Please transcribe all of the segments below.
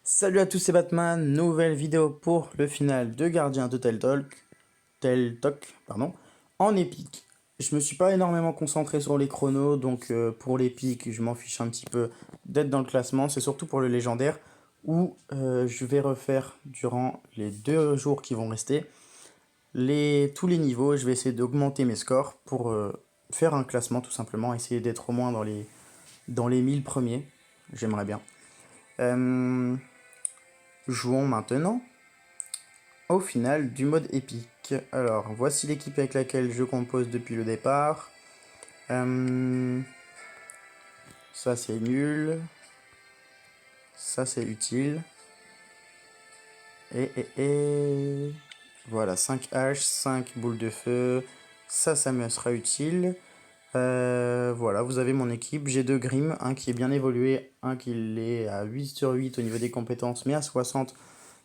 Salut à tous, c'est Batman, nouvelle vidéo pour le final de Gardien de Tel Toc, pardon, en épique. Je me suis pas énormément concentré sur les chronos, donc pour l'épique, je m'en fiche un petit peu d'être dans le classement. C'est surtout pour le légendaire, où je vais refaire durant les 2 jours qui vont rester tous les niveaux. Je vais essayer d'augmenter mes scores pour faire un classement tout simplement, essayer d'être au moins dans les 1000 premiers. J'aimerais bien. Euh, Jouons maintenant au final du mode épique. Alors, voici l'équipe avec laquelle je compose depuis le départ. Ça c'est nul. Ça c'est utile. Et. Voilà, 5 haches, 5 boules de feu. Ça me sera utile. Voilà, vous avez mon équipe. J'ai 2 Grimm, un qui est bien évolué, un qui est à 8 sur 8 au niveau des compétences, mais à 60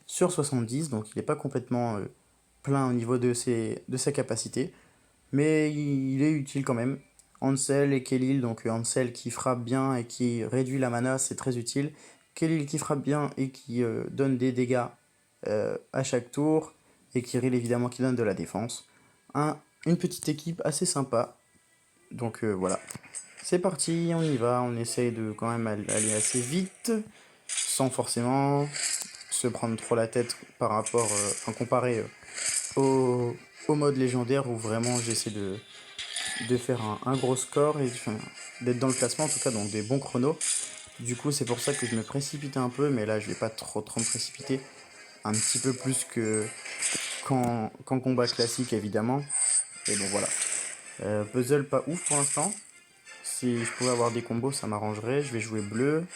sur 70, donc il n'est pas complètement plein au niveau de sa capacité, mais il est utile quand même. Ansel et Kelil, donc Ansel qui frappe bien et qui réduit la mana, c'est très utile. Kelil qui frappe bien et qui donne des dégâts à chaque tour, et Kirill évidemment qui donne de la défense. Une petite équipe assez sympa, donc voilà. C'est parti, on y va, on essaye de quand même aller assez vite, sans forcément se prendre trop la tête par rapport, comparé au mode légendaire où vraiment j'essaie de faire un gros score et d'être dans le classement en tout cas, donc des bons chronos. Du coup, c'est pour ça que je me précipite un peu, mais là je vais pas trop me précipiter. Un petit peu plus que qu'en combat classique évidemment. Et bon voilà. Puzzle pas ouf pour l'instant. Si je pouvais avoir des combos, ça m'arrangerait. Je vais jouer bleu.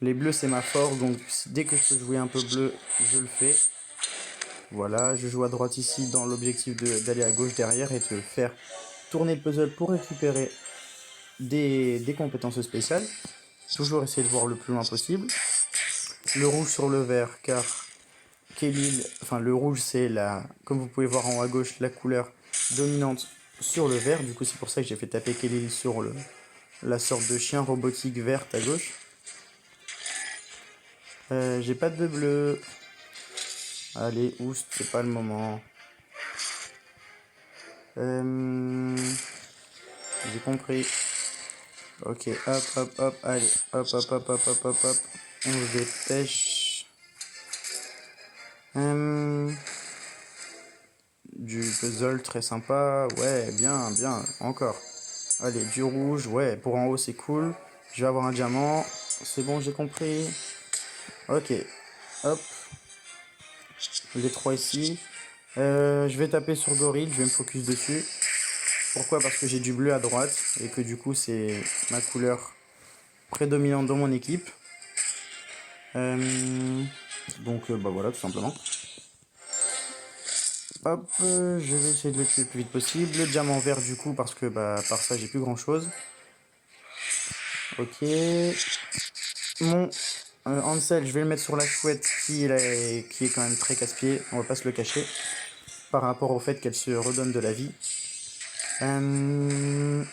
Les bleus c'est ma force, donc dès que je peux jouer un peu bleu, je le fais. Voilà, je joue à droite ici dans l'objectif d'aller à gauche derrière et de faire tourner le puzzle pour récupérer des compétences spéciales. Toujours essayer de voir le plus loin possible. Le rouge sur le vert, car enfin le rouge c'est comme vous pouvez voir en haut à gauche, la couleur dominante sur le vert. Du coup c'est pour ça que j'ai fait taper Kelly sur la sorte de chien robotique verte à gauche. J'ai pas de bleu. Allez, oust, c'est pas le moment. J'ai compris. Ok, hop, allez, hop. On se dépêche. Du puzzle très sympa. Ouais, bien, encore. Allez, du rouge. Ouais, pour en haut, c'est cool. Je vais avoir un diamant. C'est bon, j'ai compris. Ok, hop. Les trois ici. Je vais taper sur Gorille, je vais me focus dessus. Pourquoi? Parce que j'ai du bleu à droite et que du coup, c'est ma couleur prédominante dans mon équipe. Donc bah voilà, tout simplement. Hop, je vais essayer de le tuer le plus vite possible. Le diamant vert du coup parce que bah par ça j'ai plus grand chose. Ok. Mon Ansel, je vais le mettre sur la chouette qui est quand même très casse-pied, on va pas se le cacher. Par rapport au fait qu'elle se redonne de la vie. Je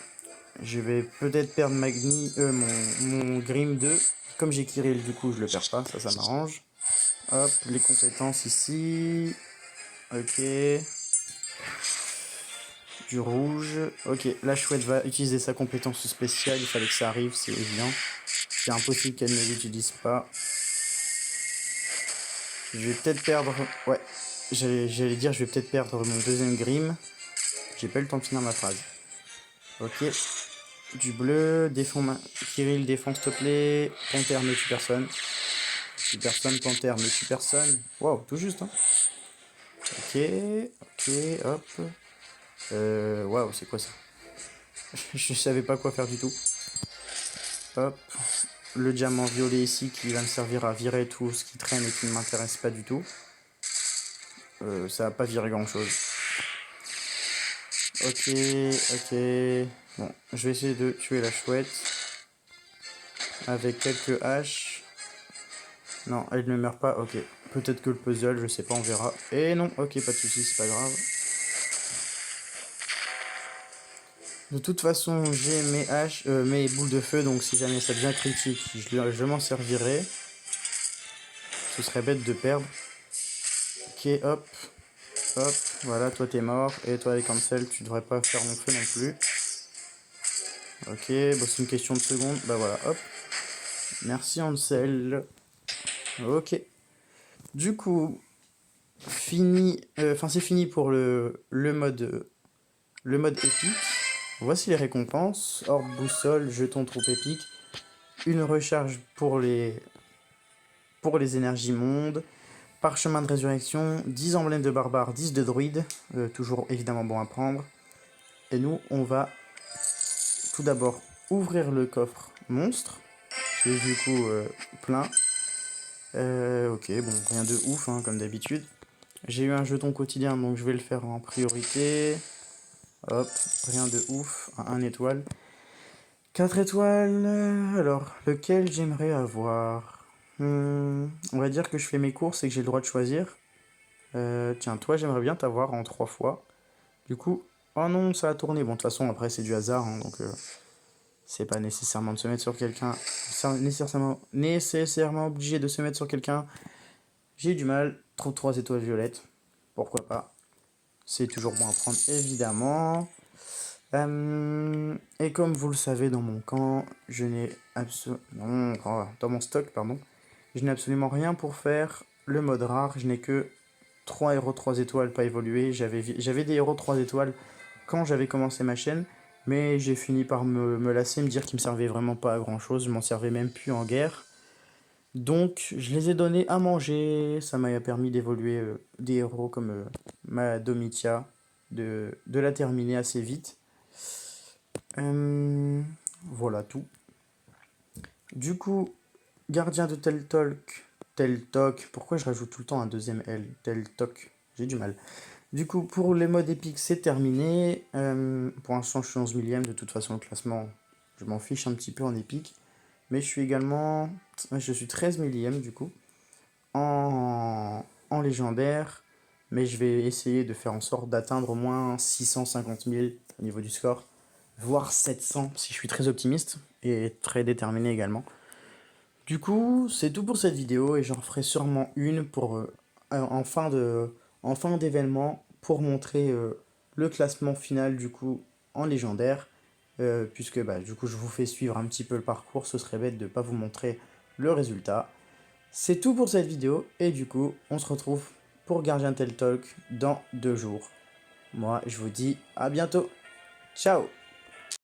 vais peut-être perdre mon Grim 2. Comme j'ai Kirill, du coup je le perds pas, ça m'arrange. Hop, les compétences ici. Ok. Du rouge. Ok, la chouette va utiliser sa compétence spéciale. Il fallait que ça arrive, c'est évident. C'est impossible qu'elle ne l'utilise pas. Je vais peut-être perdre... Ouais, j'allais dire je vais peut-être perdre mon deuxième Grim. J'ai pas eu le temps de finir ma phrase. Ok. Du bleu, Kirill, défends s'il te plaît. Panthère ne tue personne. Tue personne, Panthère ne tue personne. Wow, tout juste, hein. Ok, hop. Waouh, c'est quoi ça? Je savais pas quoi faire du tout. Hop. Le diamant violet ici qui va me servir à virer tout ce qui traîne et qui ne m'intéresse pas du tout. Ça va pas virer grand chose. Ok. Bon, je vais essayer de tuer la chouette. Avec quelques haches. Non, elle ne meurt pas, ok. Peut-être que le puzzle, je sais pas, on verra. Et non, ok, pas de soucis, c'est pas grave. De toute façon, j'ai mes haches, mes boules de feu, donc si jamais ça devient critique, je m'en servirai. ce serait bête de perdre. Ok, hop, hop, voilà, toi t'es mort, et toi avec cancel, tu devrais pas faire mon feu non plus. Ok, bon, c'est une question de secondes, bah voilà, hop. Merci Ansel. Ok. Du coup, fini, c'est fini pour le mode épique. Voici les récompenses. Orbe, boussole, jeton, troupe épique. Une recharge pour les énergies mondes. Parchemin de résurrection, 10 emblèmes de barbares, 10 de druide. Toujours évidemment bon à prendre. Et nous, on va tout d'abord ouvrir le coffre monstre. Qui est du coup plein. Ok, bon, rien de ouf, hein, comme d'habitude. J'ai eu un jeton quotidien, donc je vais le faire en priorité. Hop, rien de ouf, 1 étoile. 4 étoiles, alors, lequel j'aimerais avoir On va dire que je fais mes courses et que j'ai le droit de choisir. Tiens, toi, j'aimerais bien t'avoir en 3 fois. Du coup, oh non, ça a tourné. Bon, de toute façon, après, c'est du hasard, hein, donc c'est pas nécessairement de se mettre sur quelqu'un. Nécessairement obligé de se mettre sur quelqu'un. J'ai eu du mal. Trop 3 étoiles violettes. Pourquoi pas. C'est toujours bon à prendre, évidemment. Et comme vous le savez, dans mon camp, je n'ai absolument... dans mon stock, pardon. Je n'ai absolument rien pour faire le mode rare. Je n'ai que 3 héros 3 étoiles pas évolués. J'avais des héros 3 étoiles quand j'avais commencé ma chaîne. Mais j'ai fini par me lasser, me dire qu'ils me servaient vraiment pas à grand chose. Je m'en servais même plus en guerre. Donc je les ai donnés à manger. Ça m'a permis d'évoluer des héros comme ma Domitia. De la terminer assez vite. Voilà tout. Du coup, gardien de Teltok. Pourquoi je rajoute tout le temps un deuxième L? Teltok. J'ai du mal. Du coup, pour les modes épiques, c'est terminé. Pour l'instant, je suis 11 millième. De toute façon, le classement, je m'en fiche un petit peu en épique. Mais je suis également... Je suis 13 millième, du coup. En légendaire. Mais je vais essayer de faire en sorte d'atteindre au moins 650 000 au niveau du score. Voire 700 si je suis très optimiste. Et très déterminé également. Du coup, c'est tout pour cette vidéo. Et j'en ferai sûrement une pour en fin d'événement pour montrer le classement final du coup en légendaire. Puisque bah, du coup je vous fais suivre un petit peu le parcours, ce serait bête de ne pas vous montrer le résultat. C'est tout pour cette vidéo et du coup on se retrouve pour Gardien Tel Talk dans 2 jours. Moi je vous dis à bientôt. Ciao.